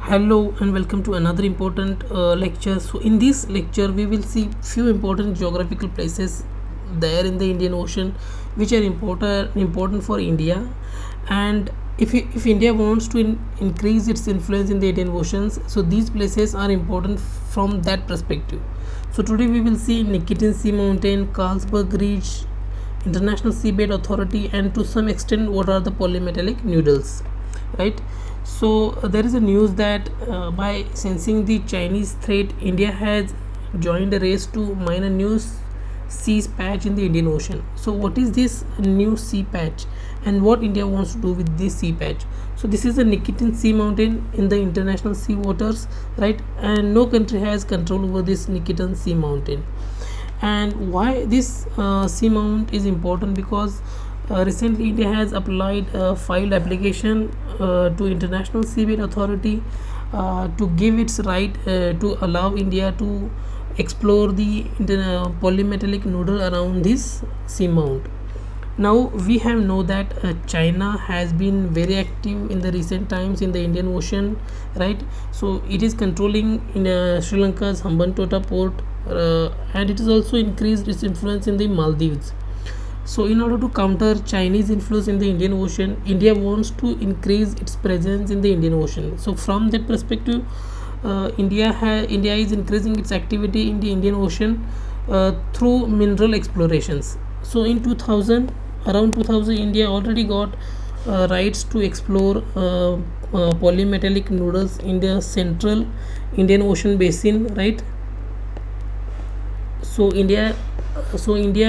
Hello and welcome to another important lecture. So in this lecture we will see few important geographical places there in the Indian Ocean which are important for India. And if India wants to increase its influence in the Indian Oceans, so these places are important from that perspective. So today we will see Nikitin Seamount, Carlsberge Ridge, International Seabed Authority, and to some extent what are the polymetallic noodles, right? So there is a news that by sensing the Chinese threat, India has joined a race to mine a new sea patch in the Indian Ocean. So what is this new sea patch and what India wants to do with this sea patch? So this is the Nikitin Seamount in the international sea waters, right? And no country has control over this Nikitin Seamount. And why this seamount is important? Because recently India has filed application to International Seabed Authority to give its right to allow India to explore the polymetallic noodle around this seamount. Now we have know that China has been very active in the recent times in the Indian Ocean, right? So it is controlling in Sri Lanka's Hambantota port, and it has also increased its influence in the Maldives. So in order to counter Chinese influence in the Indian Ocean, India wants to increase its presence in the Indian Ocean. So from that perspective, India is increasing its activity in the Indian Ocean through mineral explorations. So in 2000, around 2000, India already got rights to explore polymetallic nodules in the central Indian Ocean basin, right? So India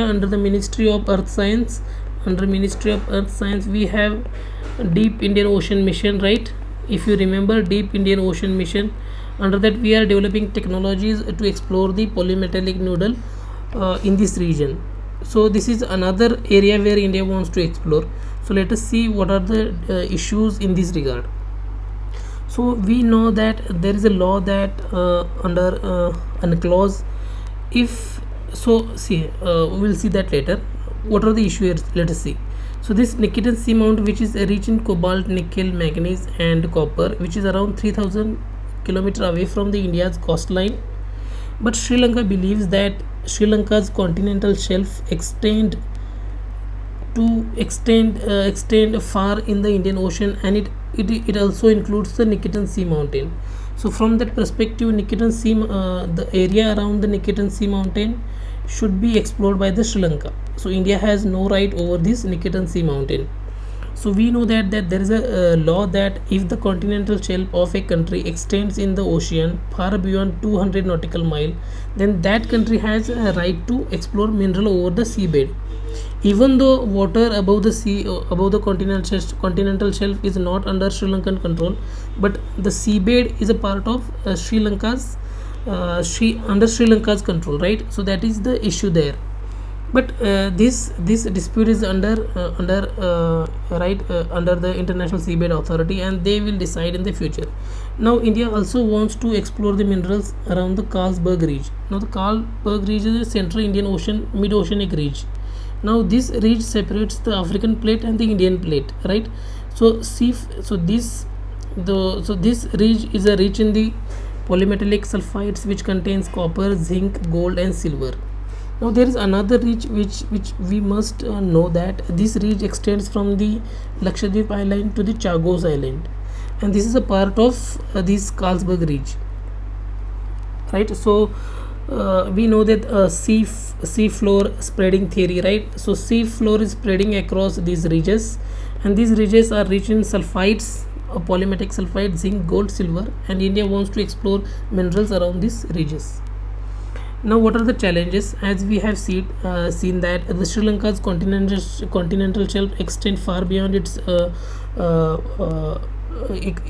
under the Ministry of Earth Science, we have Deep Indian Ocean Mission, right? If you remember Deep Indian Ocean Mission, under that we are developing technologies to explore the polymetallic noodle in this region. So this is another area where India wants to explore. So let us see what are the issues in this regard. So we know that there is a law that under a clause, if so see we will see that later. What are the issues? Let us see. So this Nikitin Seamount, which is rich in cobalt, nickel, manganese and copper, which is around 3000 kilometers away from the India's coastline, but Sri Lanka believes that Sri Lanka's continental shelf extend far in the Indian Ocean, and it also includes the Nikitin Seamount. So from that perspective, the area around the Nikitin Seamount should be explored by the Sri Lanka. So India has no right over this Nikitin Seamount. So we know that there is a law that if the continental shelf of a country extends in the ocean far beyond 200 nautical mile, then that country has a right to explore mineral over the seabed. Even though water above the continental shelf is not under Sri Lankan control, but the seabed is a part of Sri Lanka's under Sri Lanka's control, right? So that is the issue there. But this dispute is under the International Seabed Authority, and they will decide in the future. Now India also wants to explore the minerals around the Carlsberge Ridge. Now the Carlsberge Ridge is a central Indian Ocean mid-oceanic ridge. Now this ridge separates the African plate and the Indian plate, right? So this ridge is a rich in the polymetallic sulfides, which contains copper, zinc, gold and silver. Now there is another ridge which we must know, that this ridge extends from the Lakshadweep Island to the Chagos Island, and this is a part of this Carlsberge Ridge, right? So we know that sea floor spreading theory, right? So sea floor is spreading across these ridges, and these ridges are rich in sulfides, polymetallic sulfide, zinc, gold, silver, and India wants to explore minerals around these ridges. Now what are the challenges? As we have seen that the Sri Lanka's continental shelf extends far beyond its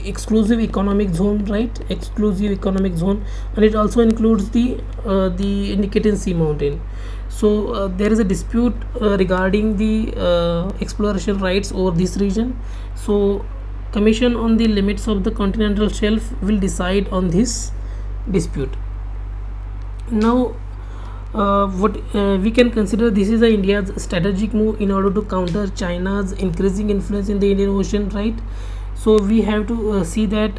exclusive economic zone, right? And it also includes the Nikitin Seamount. So there is a dispute regarding the exploration rights over this region. So Commission on the Limits of the Continental Shelf will decide on this dispute. Now what we can consider, this is India's strategic move in order to counter China's increasing influence in the Indian Ocean, right? So we have to see that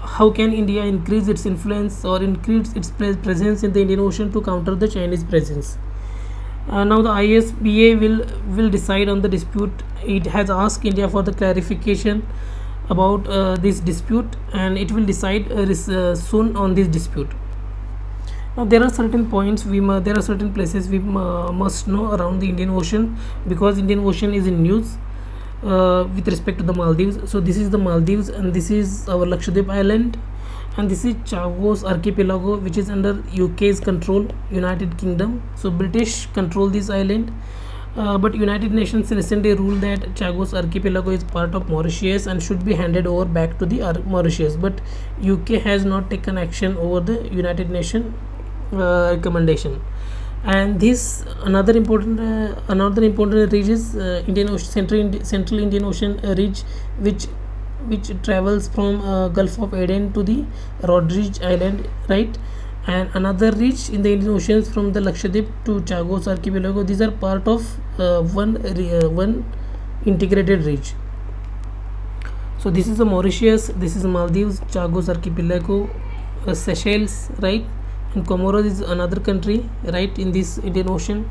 how can India increase its influence or increase its presence in the Indian Ocean to counter the Chinese presence. Now the ISBA will decide on the dispute. It has asked India for the clarification about this dispute, and it will decide soon on this dispute. Now there are certain points there are certain places we must know around the Indian Ocean, because Indian Ocean is in news with respect to the Maldives. So this is the Maldives, and this is our Lakshadweep Island, and this is Chagos Archipelago, which is under UK's control, United Kingdom. So British control this island, but United Nations recently ruled that Chagos Archipelago is part of Mauritius and should be handed over back to the Mauritius. But UK has not taken action over the United Nations recommendation. And this another important ridge is Indian Ocean, Central Indian Ocean ridge, which travels from Gulf of Aden to the Rodrigues Island, right? And another ridge in the Indian Oceans from the Lakshadweep to Chagos Archipelago. These are part of one integrated ridge. So this is the Mauritius, this is Maldives, Chagos Archipelago, Seychelles, right? And Comoros is another country, right, in this Indian Ocean.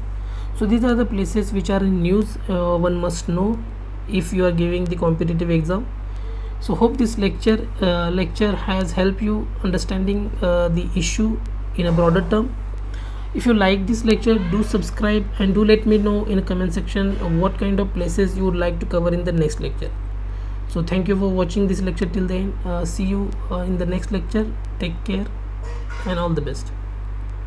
So these are the places which are in news, one must know if you are giving the competitive exam. So hope this lecture has helped you understanding the issue in a broader term. If you like this lecture, do subscribe and do let me know in a comment section what kind of places you would like to cover in the next lecture. So thank you for watching this lecture till then. See you in the next lecture. Take care and all the best.